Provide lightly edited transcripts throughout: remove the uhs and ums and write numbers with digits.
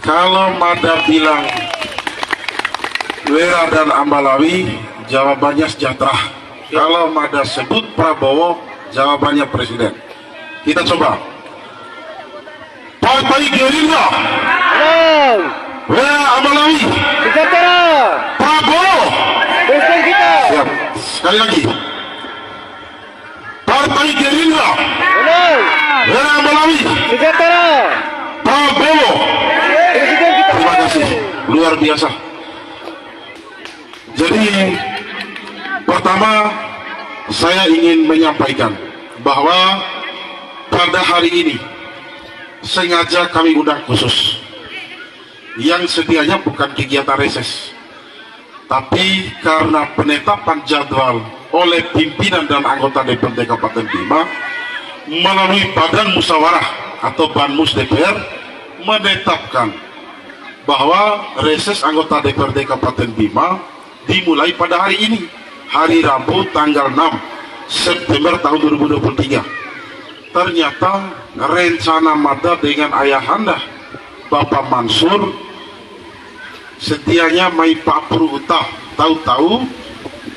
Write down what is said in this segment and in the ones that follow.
Kalau Mada bilang Wera dan Ambalawi, jawabannya sejahtera. Kalau Mada sebut Prabowo, jawabannya presiden. Kita coba. Partai Gerindra, Wera Ambalawi, Sejahtera. Prabowo. Presiden kita. Siap. Sekali lagi. Partai Gerindra, Wera Ambalawi, Sejahtera. Prabowo. Presiden kita. Terima kasih, luar biasa. Jadi pertama saya ingin menyampaikan bahwa pada hari ini sengaja kami undang khusus yang sedianya bukan kegiatan reses, tapi karena penetapan jadwal oleh pimpinan dan anggota DPRD Kabupaten Bima melalui Badan Musyawarah atau Banmus DPR menetapkan bahwa reses anggota DPRD Kabupaten Bima dimulai pada hari ini, hari Rabu tanggal 6 September tahun 2023. Ternyata rencana Mada dengan ayahanda Bapak Mansur setianya mai Pak Purwuta, tahu-tahu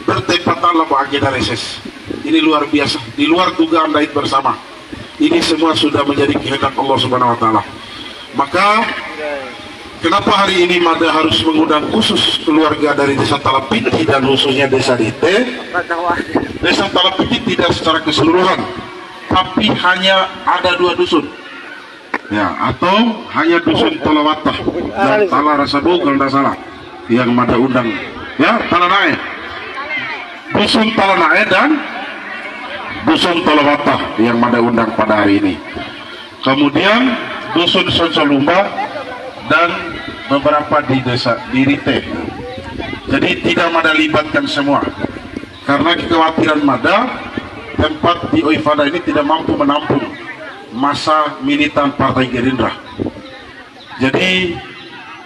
bertepatan lah agenda reses. Ini luar biasa, di luar dugaan daid bersama. Ini semua sudah menjadi kehendak Allah Subhanahu Wa Taala. Maka kenapa hari ini Mada harus mengundang khusus keluarga dari Desa Talapiti dan khususnya Desa Dite? Desa Talapiti tidak secara keseluruhan, tapi hanya ada 2 dusun, ya, atau hanya dusun Talawatah dan Tala Rasabu kalau tidak salah yang Mada undang, ya, Talanae, dusun Talanae dan dusun Talawatah yang Mada undang pada hari ini. Kemudian dusun Sonsolumba dan beberapa di desa di Rite. Jadi tidak Mada libatkan semua karena kekhawatiran Mada tempat di Oivada ini tidak mampu menampung masa militan Partai Gerindra. Jadi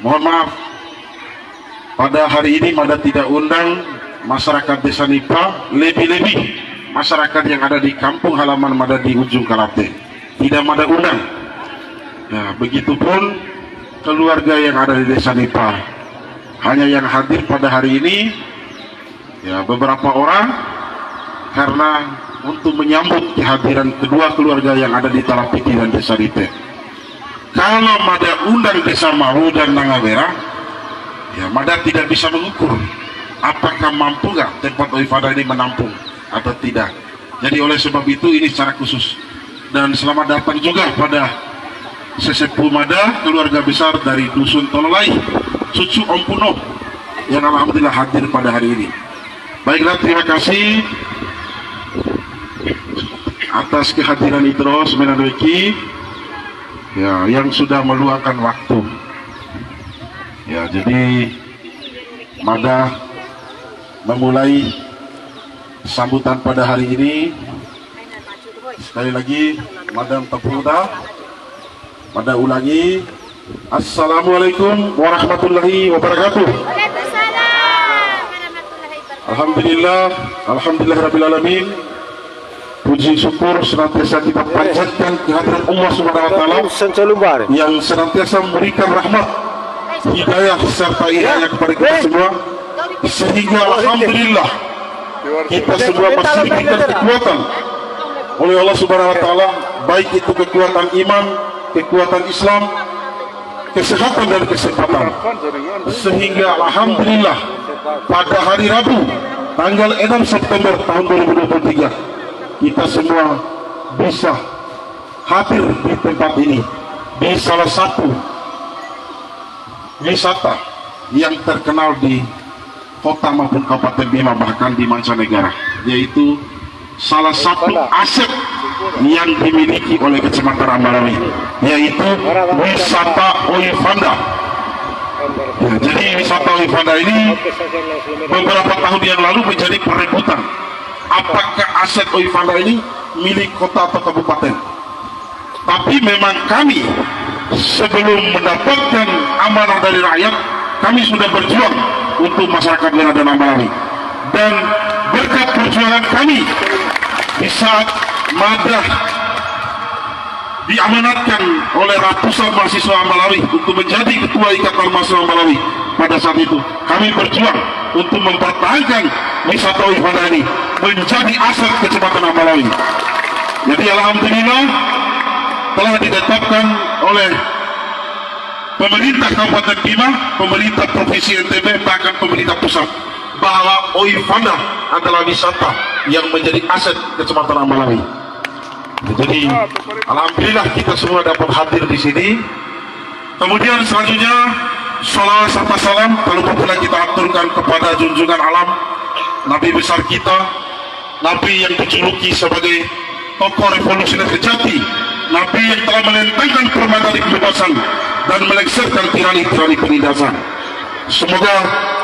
mohon maaf, pada hari ini Mada tidak undang masyarakat Desa Nipa, lebih-lebih masyarakat yang ada di kampung halaman Mada di ujung Kalate, tidak Mada undang. Ya, begitupun keluarga yang ada di Desa Nipa. Hanya yang hadir pada hari ini ya beberapa orang, karena untuk menyambut kehadiran kedua keluarga yang ada di Talapiti dan Desa Rite. Kalau Mada undang Desa Maru dan Nangawera, ya Mada tidak bisa mengukur apakah mampu nggak tempat Oivada ini menampung atau tidak. Jadi oleh sebab itu ini secara khusus. Dan selamat datang juga pada sesepuh Mada, keluarga besar dari Dusun Tololai, cucu Om Puno yang alhamdulillah hadir pada hari ini. Baiklah, terima kasih atas kehadiran Idros Menadweki ya, yang sudah meluangkan waktu. Ya, jadi Mada memulai sambutan pada hari ini. Sekali lagi, Madam Tepulda, Mada ulangi, Assalamualaikum warahmatullahi wabarakatuh. Alhamdulillah rabbil alamin. Puji syukur senantiasa kita panjatkan kehadiran Allah Subhanahu Wa Taala yang senantiasa memberikan rahmat, hidayah serta hidayah kepada kita semua, sehingga alhamdulillah kita semua masih diberikan kekuatan oleh Allah Subhanahu Wa Taala, baik itu kekuatan iman, kekuatan Islam, kesehatan dan kesempatan, sehingga alhamdulillah pada hari Rabu tanggal 6 September tahun 2023 kita semua bisa hadir di tempat ini, di salah satu wisata yang terkenal di kota maupun Kabupaten Bima, bahkan di mancanegara, yaitu salah satu aset yang dimiliki oleh Kecamatan Ambalawi, yaitu wisata Oivanda. Ya, jadi wisata Oivanda ini beberapa tahun yang lalu menjadi perebutan, apakah aset Oivanda ini milik kota atau kabupaten. Tapi memang kami sebelum mendapatkan amanah dari rakyat, kami sudah berjuang untuk masyarakat Wera dan Ambalawi. Dan berkat perjuangan kami di saat Mada diamanatkan oleh ratusan mahasiswa Ambalawi untuk menjadi ketua Ikatan Mahasiswa Ambalawi. Pada saat itu kami berjuang untuk mempertahankan wisata ibadah ini menjadi aset Kecamatan Ambalawi. Jadi alhamdulillah telah ditetapkan oleh pemerintah Kabupaten Bima, pemerintah Provinsi NTB, bahkan pemerintah pusat bahwa Oivana adalah wisata yang menjadi aset Kecamatan Ambalawi. Jadi alhamdulillah kita semua dapat hadir di sini. Kemudian selanjutnya salawat serta salam terlebih pula kita aturkan kepada junjungan alam Nabi besar kita, Nabi yang dijuluki sebagai tokoh revolusioner sejati, Nabi yang telah melentangkan permata kebebasan dan melengsarkan tirani-tirani penindasan. Semoga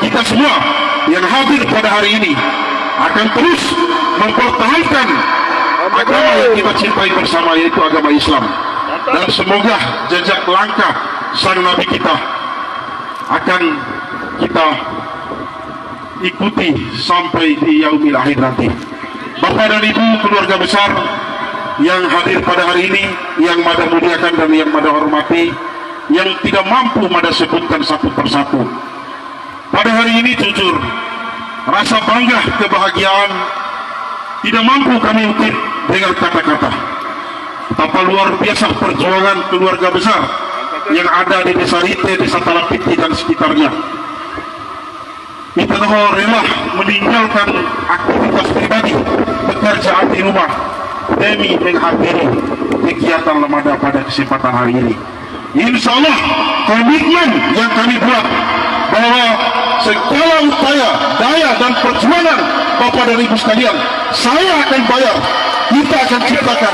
kita semua yang hadir pada hari ini akan terus mempertahankan agama yang kita cintai bersama, yaitu agama Islam. Dan semoga jejak langkah sang Nabi kita akan kita ikuti sampai di yaumil akhir nanti. Bapak dan Ibu keluarga besar yang hadir pada hari ini, yang Mada muliakan dan yang Mada hormati, yang tidak mampu Mada sebutkan satu persatu. Pada hari ini jujur, rasa bangga, kebahagiaan tidak mampu kami ukir dengan kata-kata. Betapa luar biasa perjuangan keluarga besar yang ada di Desa Rite, Desa Talapiti dan sekitarnya. Kita rela meninggalkan aktivitas pribadi, pekerjaan di rumah demi menghadiri kegiatan Lemada pada kesempatan hari ini. Insya Allah komitmen yang kami buat bahwa segala upaya, daya dan perjuangan Bapak dan Ibu sekalian, saya akan bayar. Kita akan ciptakan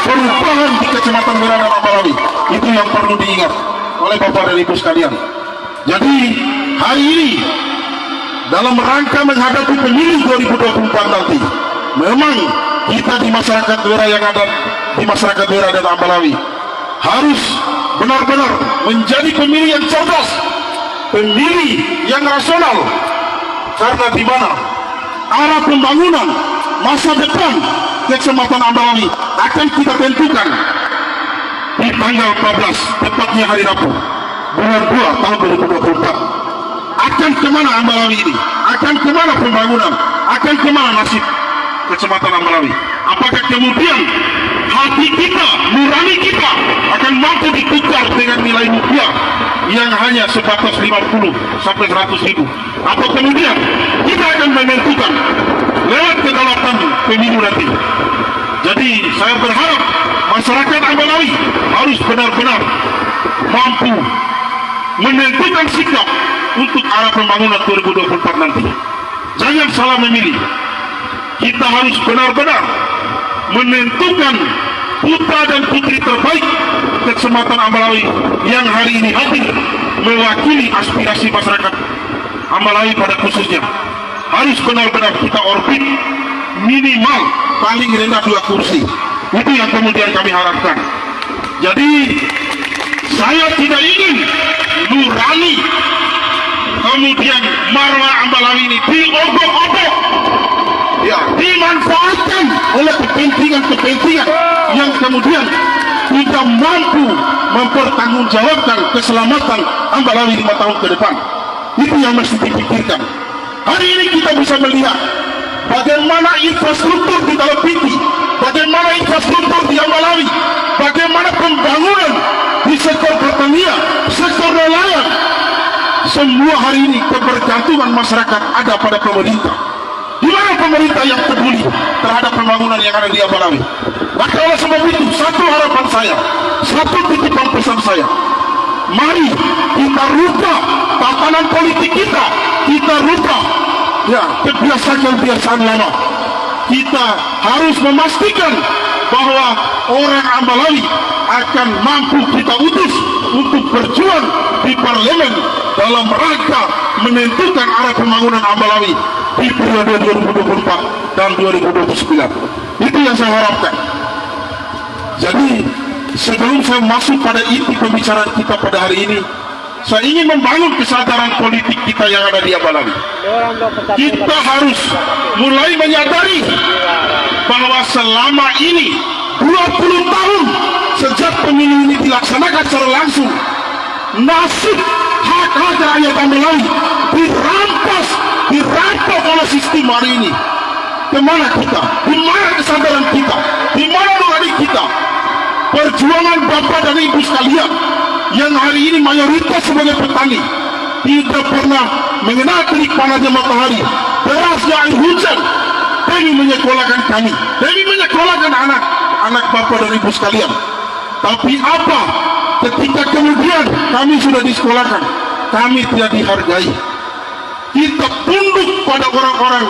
perubahan di Kecamatan Merana Ambalawi. Itu yang perlu diingat oleh Bapak dan Ibu sekalian. Jadi hari ini dalam rangka menghadapi pemilu 2024 nanti, memang kita di masyarakat daerah yang ada di masyarakat daerah dan Ambalawi harus benar-benar menjadi pemilih yang cerdas, pemilih yang rasional, karena di mana arah pembangunan masa depan Kecamatan Ambalawi akan kita tentukan di tanggal 14, tepatnya hari Rabu, bulan 2 tahun 2024. Akan kemana Ambalawi ini? Akan kemana pembangunan? Akan kemana nasib Kecamatan Ambalawi? Apakah kemudian hati kita, nurani kita akan mampu ditukar dengan nilai rupiah yang hanya sebatas 50 sampai 100 ribu? Atau kemudian kita akan menentukan lewat kedaulatan pemilu nanti? Jadi saya berharap masyarakat Ambalawi harus benar-benar mampu menentukan sikap untuk arah pembangunan 2024 nanti. Jangan salah memilih. Kita harus benar-benar menentukan putra dan putri terbaik Kecamatan Ambalawi yang hari ini hadir mewakili aspirasi masyarakat Ambalawi pada khususnya. Harus benar-benar kita orbit minimal paling rendah 2 kursi. Itu yang kemudian kami harapkan. Jadi saya tidak ingin nurani kemudian marwah Ambalawi ini diobok-obok, ya, dimanfaatkan oleh kepentingan-kepentingan yang kemudian tidak mampu mempertanggungjawabkan keselamatan Ambalawi 5 tahun ke depan. Itu yang mesti dipikirkan. Hari ini kita bisa melihat bagaimana infrastruktur di Talapiti, bagaimana infrastruktur di Ambalawi, bagaimana pembangunan di sektor pertanian, sektor nelayan. Semua hari ini kebergantungan masyarakat ada pada pemerintah. Di mana pemerintah yang peduli terhadap pembangunan yang ada di Ambalawi? Maka oleh sebab itu, satu harapan saya, satu titipan pesan saya, mari kita rubah tatanan politik kita, kita rubah ya kebiasaan-kebiasaan lama. Kita harus memastikan bahwa orang Ambalawi akan mampu kita utus untuk berjuang di parlemen dalam rangka menentukan arah pembangunan Ambalawi di periode 2024 dan 2029. Itu yang saya harapkan. Jadi sebelum saya masuk pada inti pembicaraan kita pada hari ini, saya ingin membangun kesadaran politik kita yang ada di Ambalawi. Kita harus mulai menyadari bahwa selama ini 20 tahun sejak pemilu ini dilaksanakan secara langsung, nasib hak-hak rakyat Ambalawi dirampok oleh sistem hari ini. Kemana kita? Di mana kesadaran kita? Di mana nurani kita? Perjuangan bapak dan ibu sekalian yang hari ini mayoritas sebagai petani tidak pernah mengenal terik panasnya matahari, derasnya air hujan, demi menyekolahkan kami, demi menyekolahkan anak bapak dan ibu sekalian. Tapi apa? Ketika kemudian kami sudah disekolahkan, kami tidak dihargai. Kita tunduk pada orang-orang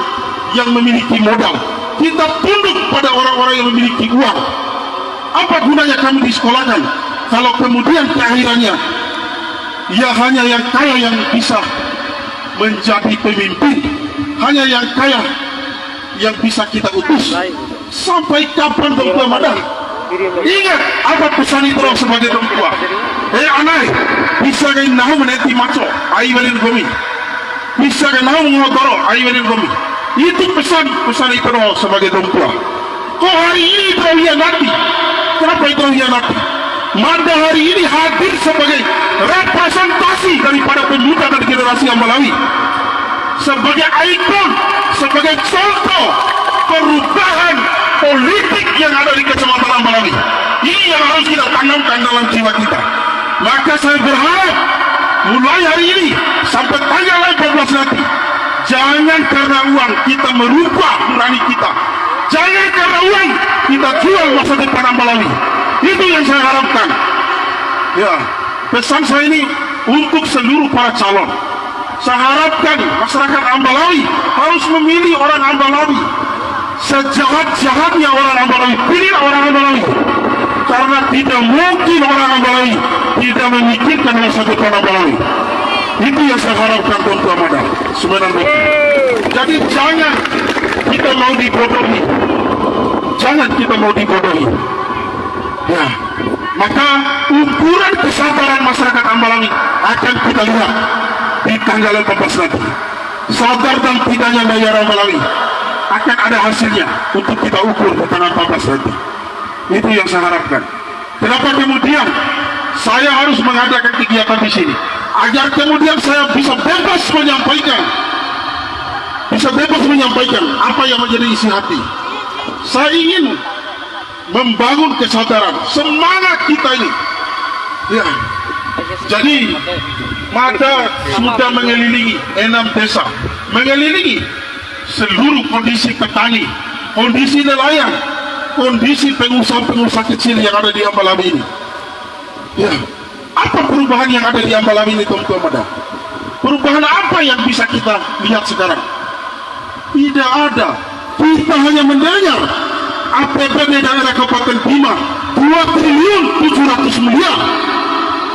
yang memiliki modal. Kita tunduk pada orang-orang yang memiliki uang. Apa gunanya kami disekolahkan kalau kemudian keakhirannya ya hanya yang kaya yang bisa menjadi pemimpin, hanya yang kaya yang bisa kita utus. Sampai kapan Dong Tua Madai? Ingat apa pesan itu sebagai Dong Tua? Anai, bisa kau nahu menanti maco, ayu walin gomi. Bisa kau nahu mengotoro, ayu walin gomi. Itu pesan itu sebagai Dong Tua. Kok hari ini kau hianati? Kenapa itu hianati? Mada hari ini hadir sebagai representasi daripada pemuda dan generasi Ambalawi, sebagai ikon, sebagai contoh perubahan politik yang ada di Kecamatan Ambalawi. Ini yang harus kita tanamkan dalam jiwa kita. Maka saya berharap mulai hari ini sampai tanggal 14 nanti, jangan karena uang kita merubah nurani kita. Jangan karena uang kita jual masa depan Ambalawi. Itu yang saya harapkan. Ya, pesan saya ini untuk seluruh para calon. Saya harapkan masyarakat Ambalawi harus memilih orang Ambalawi. Sejahat-jahatnya orang Ambalawi, pilih orang Ambalawi. Karena tidak mungkin orang Ambalawi tidak memikirkan masa depan Ambalawi. Itu yang saya harapkan Tuan Tua Madai. Jadi jangan kita mau dibodohi. Jangan kita mau dibodohi. Ya, maka ukuran kesadaran masyarakat Ambalawi akan kita lihat di tanggal 14 nanti. Sadar dan tidaknya masyarakat Ambalawi akan ada hasilnya untuk kita ukur di tanggal 14 nanti. Itu yang saya harapkan. Kenapa kemudian saya harus mengadakan kegiatan di sini? Agar kemudian saya bisa bebas menyampaikan apa yang menjadi isi hati. Saya ingin membangun kesadaran semangat kita ini. Ya. Jadi Mada sudah mengelilingi 6 desa, mengelilingi seluruh kondisi petani, kondisi nelayan, kondisi pengusaha-pengusaha kecil yang ada di Ambalawi ini. Ya. Apa perubahan yang ada di Ambalawi ini, Tuan Mada? Perubahan apa yang bisa kita lihat sekarang? Tidak ada. Kita hanya mendengar APBD daerah Kabupaten Bima 2.700 miliar.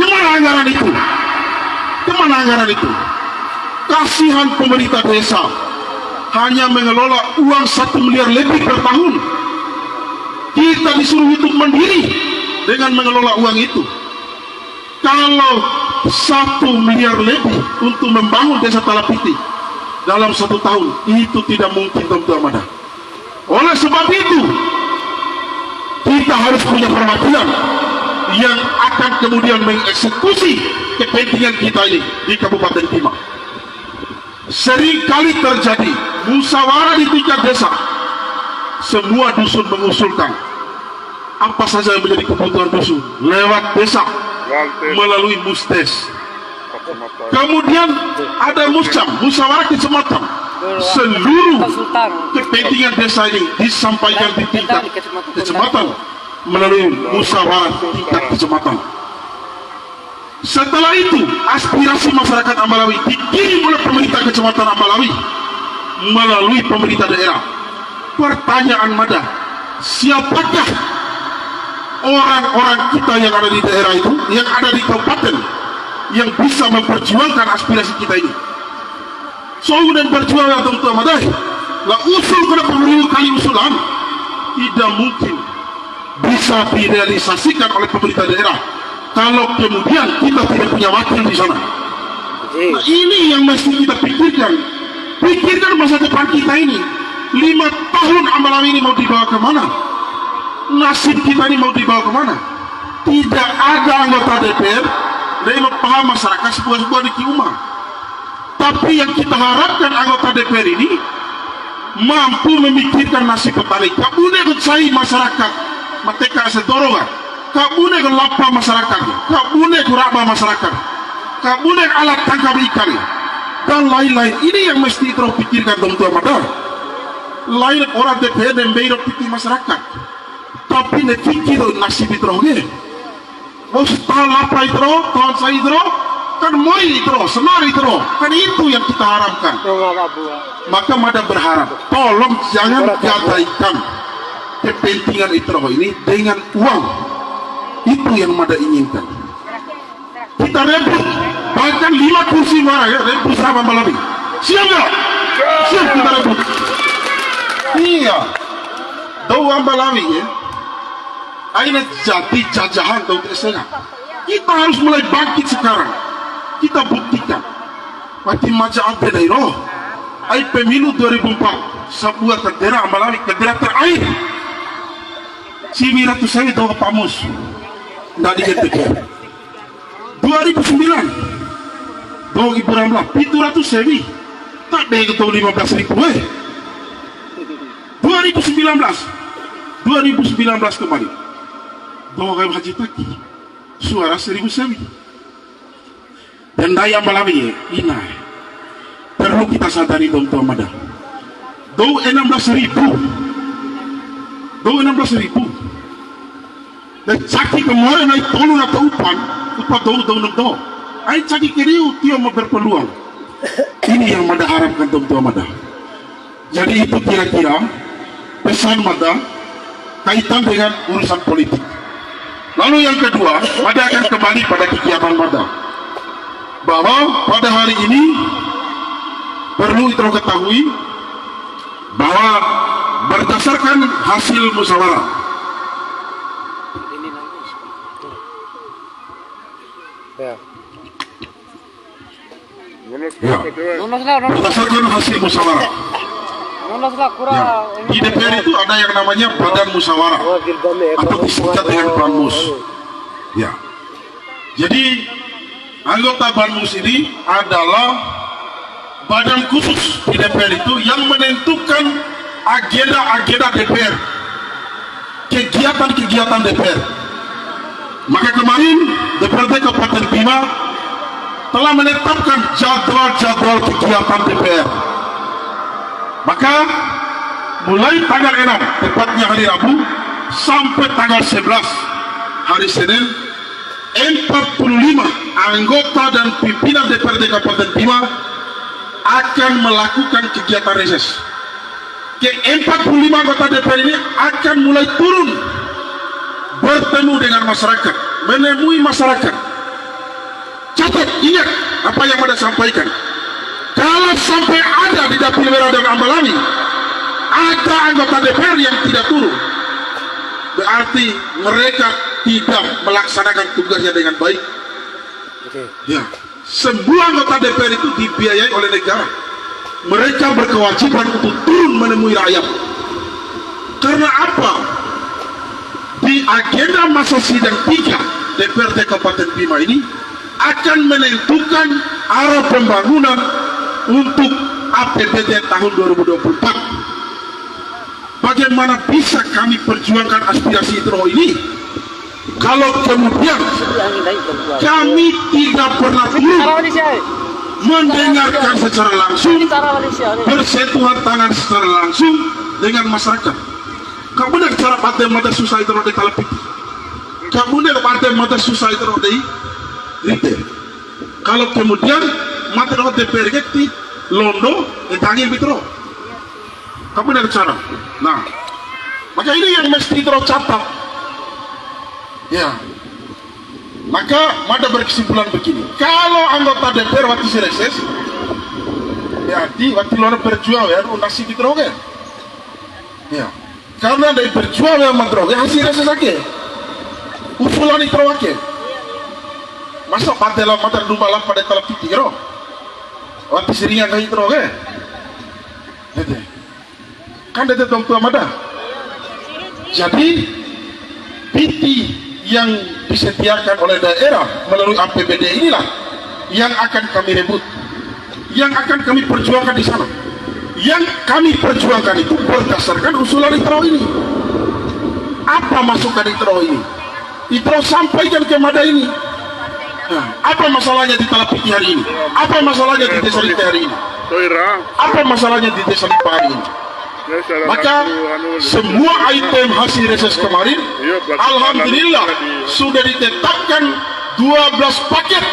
Kemana anggaran itu? Kemana anggaran itu? Kasihan pemerintah desa hanya mengelola uang 1 miliar lebih per tahun. Kita disuruh hidup mandiri dengan mengelola uang itu. Kalau 1 miliar lebih untuk membangun desa Talapiti dalam 1 tahun, itu tidak mungkin, Tuan Madai. Oleh sebab itu, kita harus punya perwakilan yang akan kemudian mengeksekusi kepentingan kita ini di Kabupaten Bima. Seringkali terjadi musyawarah di tingkat desa. Semua dusun mengusulkan apa saja yang menjadi kebutuhan dusun lewat desa melalui musdes. Kemudian ada musyawarah kecamatan. Seluruh kepentingan desa ini disampaikan di tingkat kecamatan melalui musyawarah tingkat kecamatan. Setelah itu aspirasi masyarakat Ambalawi dikirim oleh pemerintah kecamatan Ambalawi melalui pemerintah daerah. Pertanyaan Mada, siapakah orang-orang kita yang ada di daerah itu, yang ada di kabupaten, yang bisa memperjuangkan aspirasi kita ini? Soal dan perjuangan Tuan Madai lah usul kena pemilu kali usulan tidak mungkin bisa direalisasikan oleh pemerintah daerah kalau kemudian kita tidak punya wakil di sana. Nah, ini yang mesti kita pikirkan masa depan kita ini. 5 tahun Ambalawi ini mau dibawa kemana? Nasib kita ini mau dibawa kemana? tidak ada anggota DPR yang paham masyarakat sebuah-sebuah di Kiumang. Tapi yang kita harapkan anggota DPR ini mampu memikirkan nasib petani. Kabune kucai masyarakat, mateka sedorongan. Kabune kelapa masyarakat, kabune kuraba masyarakat, kabune alat tangkap ikan dan lain-lain. Ini yang mesti terus pikirkan teman-teman madar. Lain orang DPR dan beirok pikir masyarakat, tapi ne pikir nasib itu ge. Mau setahun lapa itu, tahun saya itu, kan moi itu, senar itu, kan itu yang kita harapkan. Maka Mada berharap, tolong jangan gadaikan kepentingan itu ini dengan uang. Itu yang Mada inginkan. Kita rebut, bahkan 5 kursi marah ya, rebut sama Malawi. Siap nggak? Siap kita rebut. Iya, doa Malawi ya. Aina jadi jajahan tahu tidak? Kita harus mulai bangkit sekarang. Kita buktikan. Mati maja apa dari roh? Ai pemilu 2004 sebuah kedera Malawi, kedera terakhir. Cimira tu saya doa pamus. Nggak diketik. 2009 doa Ibu Ramlah 700 sewi. Tak deh ketemu 15.000 2019 kembali doa Haji Taki suara 1.000 sewi. Dan daya Malawi ina perlu kita sadari teman-teman Mada. Doa 16.000 dan caki kemarin naik tolong atau upah doa ay caki kiriu dia mau berpeluang. Ini yang Mada harapkan teman-teman Mada. Jadi itu kira-kira pesan Mada kaitan dengan urusan politik. Lalu yang kedua, Mada akan kembali pada kegiatan Mada, bahwa pada hari ini perlu kita ketahui bahwa berdasarkan hasil musyawarah berdasarkan hasil musyawarah ya, di DPR itu ada yang namanya badan musyawarah atau disingkat dengan Banmus ya. Jadi anggota Banmus ini adalah badan khusus di DPR itu yang menentukan agenda-agenda DPR, kegiatan-kegiatan DPR. Maka kemarin DPRD Kabupaten Bima telah menetapkan jadwal-jadwal kegiatan DPR. Maka mulai tanggal 6 tepatnya hari Rabu sampai tanggal 11 hari Senin 45 anggota dan pimpinan DPRD Kabupaten Bima akan melakukan kegiatan reses. Ke-45 anggota DPR ini akan mulai turun bertemu dengan masyarakat, menemui masyarakat. Catat, ingat apa yang Mada sampaikan. Kalau sampai ada di Dapil Merah dan Ambalawi ada anggota DPR yang tidak turun, berarti mereka tidak melaksanakan tugasnya dengan baik. Ya, semua anggota DPR itu dibiayai oleh negara. Mereka berkewajiban untuk turun menemui rakyat. Karena apa? Di agenda masa sidang 3 DPRD Kabupaten Bima ini akan menentukan arah pembangunan untuk APBD tahun 2024. Bagaimana bisa kami perjuangkan aspirasi itu ini kalau kemudian kami tidak pernah mendengarkan secara langsung, bersentuhan tangan secara langsung dengan masyarakat. Kamu nak cara partai mata susah itu di Kalapit. Kamu nak partai mata susah itu di Rite. Kalau kemudian mata dapat DPR di Londo, tangi Bitro. Kamu nak cara. Nah, maka ini yang mesti terus catat. Ya. Maka Mada berkesimpulan begini, kalau anggota DPR waktu reses ya di waktu luar berjuang ya nasib itu kan ya, karena dari berjuang yang mandroge hasil reses lagi usulan itu lagi masa partai lah mata dua malam pada talap titik roh waktu seringan kayak itu kan kan ada tentu Mada. Jadi PT yang disediakan oleh daerah melalui APBD inilah yang akan kami rebut, yang akan kami perjuangkan di sana. Yang kami perjuangkan itu berdasarkan usulan ITRO ini. Apa masukan ITRO ini? ITRO sampaikan ke Mada ini. Nah, apa masalahnya di Talapiti hari ini? Apa masalahnya di Desa Lite hari ini? Apa masalahnya di Desa Lipa hari ini? Maka semua item hasil reses kemarin, alhamdulillah sudah ditetapkan 12 paket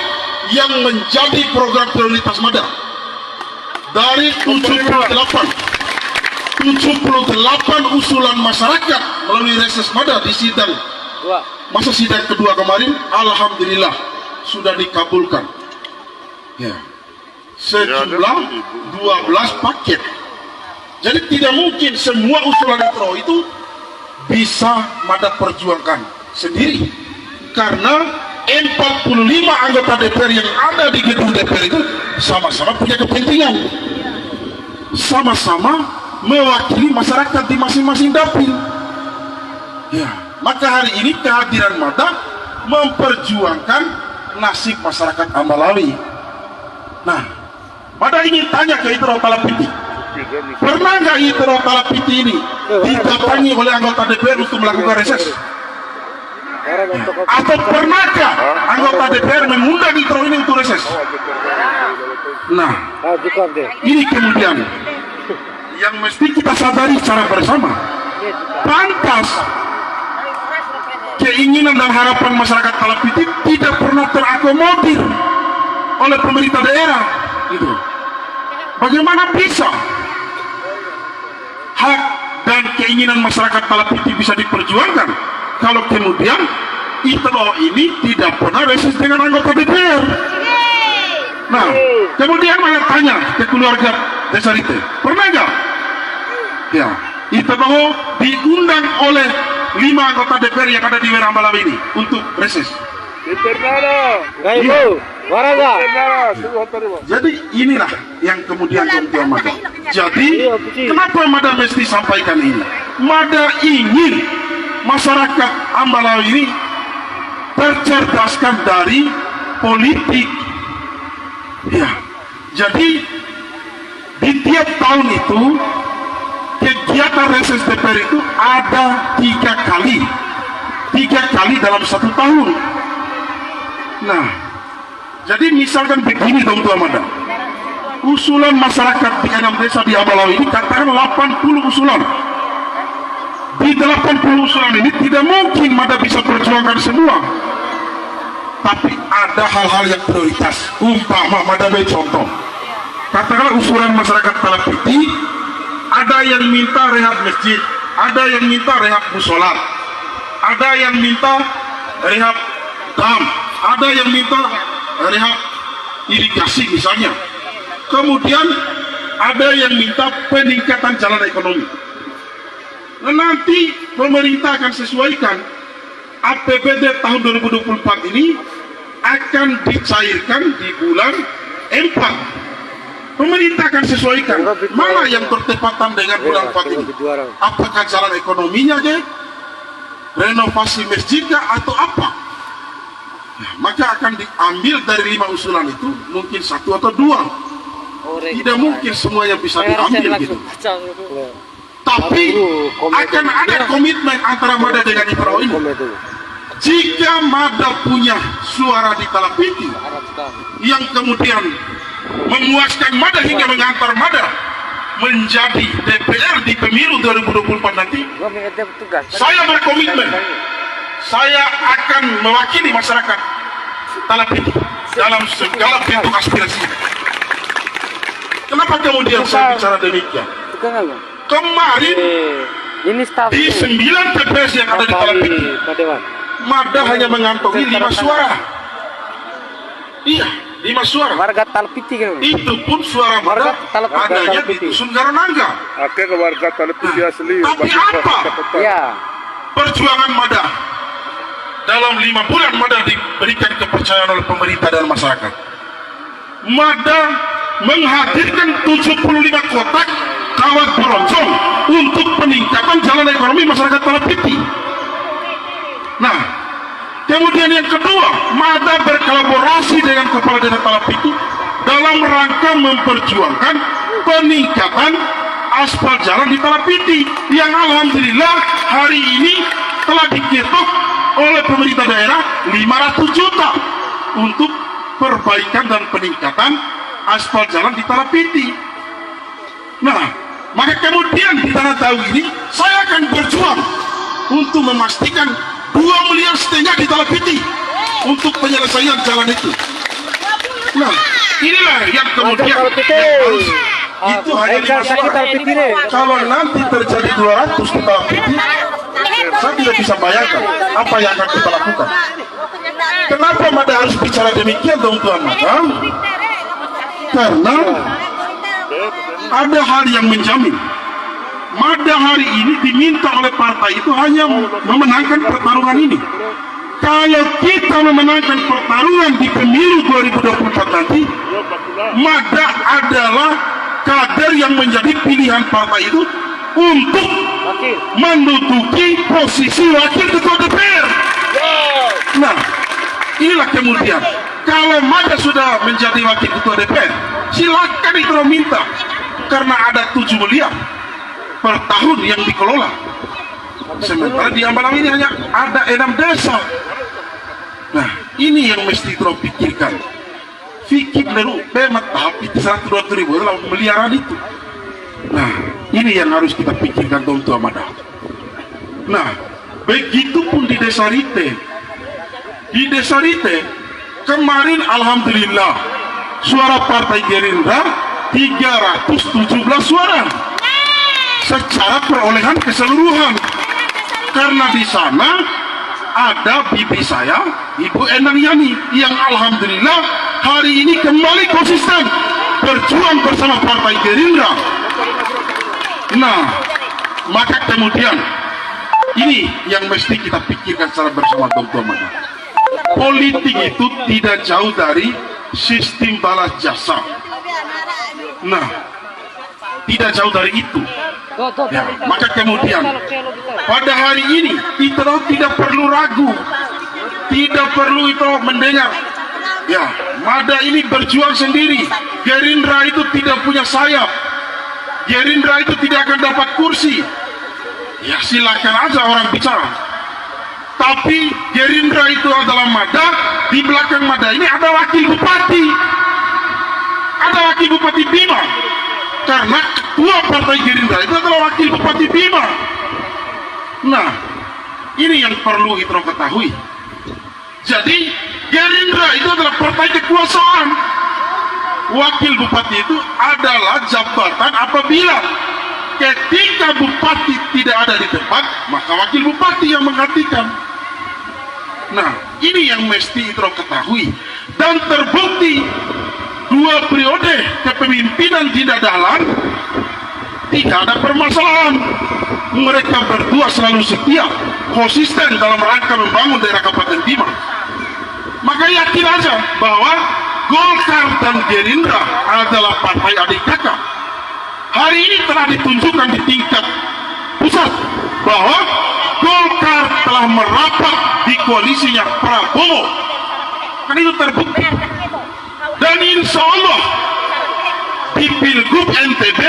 yang menjadi program prioritas Mada. Dari 78 usulan masyarakat melalui reses Mada di sidang masa sidang kedua kemarin, alhamdulillah sudah dikabulkan. Ya. Sejumlah 12 paket. Jadi tidak mungkin semua usulan ITRO itu bisa Mada perjuangkan sendiri, karena 45 anggota DPR yang ada di gedung DPR itu sama-sama punya kepentingan, sama-sama mewakili masyarakat di masing-masing dapil. Ya, maka hari ini kehadiran Mada memperjuangkan nasib masyarakat Ambalawi. Nah, Mada ingin tanya ke ITRO Talapiti, pernah nggak ITRO Talapiti ini didatangi oleh anggota DPR untuk melakukan reses? Atau pernahkah anggota DPR mengundang ITRO ini untuk reses? Nah, ini kemudian yang mesti kita sadari secara bersama. Pantas keinginan dan harapan masyarakat Talapiti tidak pernah terakomodir oleh pemerintah daerah. Gitu. Bagaimana bisa hak dan keinginan masyarakat Talapiti bisa diperjuangkan kalau kemudian ITRO ini tidak pernah reses dengan anggota DPR? Nah, kemudian saya tanya ke keluarga Desa Lite, pernah nggak? Ya, ITRO diundang oleh 5 anggota DPR yang ada di wilayah Ambalawi ini untuk reses. Jadi inilah yang kemudian Mada. Jadi kenapa Mada mesti sampaikan ini? Mada ingin masyarakat Ambalawi ini tercerdaskan dari politik. Ya, jadi di tiap tahun itu kegiatan reses DPR itu ada 3 kali dalam 1 tahun. Nah, jadi misalkan begini teman-teman Mada, usulan masyarakat di 6 desa di Ambalawi ini katakan 80 usulan. Di 80 usulan ini tidak mungkin Mada bisa perjuangkan semua, tapi ada hal-hal yang prioritas. Umpama Mada beri contoh, katakanlah usulan masyarakat Talapiti, ada yang minta rehab masjid, ada yang minta rehab musola, ada yang minta rehab dam, ada yang minta rehab irigasi misalnya, kemudian ada yang minta peningkatan jalan ekonomi. Nah, nanti pemerintah akan sesuaikan APBD tahun 2024 ini akan dicairkan di bulan 4. Pemerintah akan sesuaikan mana yang bertepatan dengan bulan 4 ini. Apakah jalan ekonominya aja, renovasi masjidnya, atau apa? Nah, maka akan diambil dari 5 usulan itu mungkin 1 atau 2. Tidak mungkin semuanya bisa diambil gitu. Tapi akan ada komitmen antara Mada dengan ITRO ini. Jika Mada punya suara di Talapiti yang kemudian memuaskan Mada hingga mengantar Mada menjadi DPR di pemilu 2024 nanti, saya berkomitmen saya akan mewakili masyarakat Talapiti dalam segala bentuk aspirasi. Kenapa kemudian saya bicara demikian? Kemarin ini staff di 9 TPS yang ada di Talapiti, Mada hanya mengantongi 5 suara. Iya, 5 suara. warga Talapiti kan? Itu pun suara Mada adanya di Dusun Garanangga. Akhirnya warga Talapiti asli. Tapi apa Ya. perjuangan Mada? Dalam 5 bulan Mada diberikan kepercayaan oleh pemerintah dan masyarakat. Mada menghadirkan 75 kotak kawat bronjong untuk peningkatan jalan ekonomi masyarakat Talapiti. Nah, Kemudian yang kedua, Mada berkolaborasi dengan Kepala Daerah Talapiti dalam rangka memperjuangkan peningkatan aspal jalan di Talapiti yang alhamdulillah hari ini telah diketok oleh pemerintah daerah 500 juta untuk perbaikan dan peningkatan aspal jalan di Talapiti. Nah, maka kemudian di Tanah Tahu ini saya akan berjuang untuk memastikan 2,5 miliar di Talapiti untuk penyelesaian jalan itu. Nah, inilah yang kemudian harus, itu hanya 5 kalau nanti terjadi 200 di Talapiti, saya tidak bisa bayangkan apa yang akan kita lakukan. Kenapa Mada harus bicara demikian, teman-teman? Karena ada hal yang menjamin. Mada hari ini diminta oleh partai itu hanya memenangkan pertarungan ini. Kalau kita memenangkan pertarungan di pemilu 2024 nanti, Mada adalah kader yang menjadi pilihan partai itu untuk menduduki posisi wakil ketua DPR. Nah, inilah kemudian kalau Mada sudah menjadi wakil ketua DPR, silakan itu minta, karena ada 7 miliar per tahun yang dikelola. Sementara di Ambalang ini hanya ada 6 desa. Nah, ini yang mesti kita pikirkan. Fikir lalu pemat tapi 120 ribu dalam miliaran itu. Nah, ini yang harus kita pikirkan, teman-teman Mada. Nah, begitupun di Desa Rite. Di Desa Rite kemarin alhamdulillah suara Partai Gerindra 317 suara secara perolehan keseluruhan, karena di sana ada bibi saya, Ibu Endang Yani, yang alhamdulillah hari ini kembali konsisten berjuang bersama Partai Gerindra. Nah, maka kemudian ini yang mesti kita pikirkan secara bersama, teman-teman. Politik itu tidak jauh dari sistem balas jasa. Nah, tidak jauh dari itu. Ya, maka kemudian pada hari ini kita tidak perlu ragu, tidak perlu itu mendengar. Ya, Mada ini berjuang sendiri. Gerindra itu tidak punya sayap. Gerindra itu tidak akan dapat kursi. Ya, silakan aja orang bicara. Tapi Gerindra itu adalah Mada. Di belakang Mada ini ada wakil bupati, ada wakil bupati Bima. Karena ketua Partai Gerindra itu adalah wakil bupati Bima. Nah, ini yang perlu kita ketahui. Jadi Gerindra itu adalah partai kekuasaan. Wakil bupati itu adalah jabatan apabila ketika bupati tidak ada di tempat, maka wakil bupati yang menggantikan. Nah, ini yang mesti kita ketahui. Dan terbukti 2 periode kepemimpinan Dinda Dahlan tidak ada permasalahan. Mereka berdua selalu setia, konsisten dalam rangka membangun daerah Kabupaten Bima. Maka yakin aja bahwa Golkar dan Gerindra adalah partai adik kakak. Hari ini telah ditunjukkan di tingkat pusat bahwa Golkar telah merapat di koalisinya Prabowo. Kan itu terbukti. Dan insya Allah di Pilgub NTB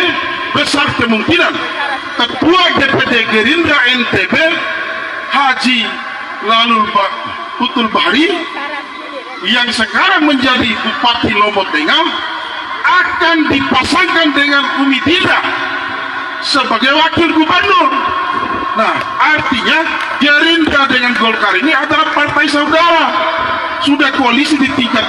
besar kemungkinan Ketua DPD Gerindra NTB Haji Lalul Putul Bahri yang sekarang menjadi Bupati Lombok Tengah akan dipasangkan dengan Umi Dinda sebagai wakil gubernur. Nah, artinya Gerindra dengan Golkar ini adalah partai saudara, sudah koalisi di tingkat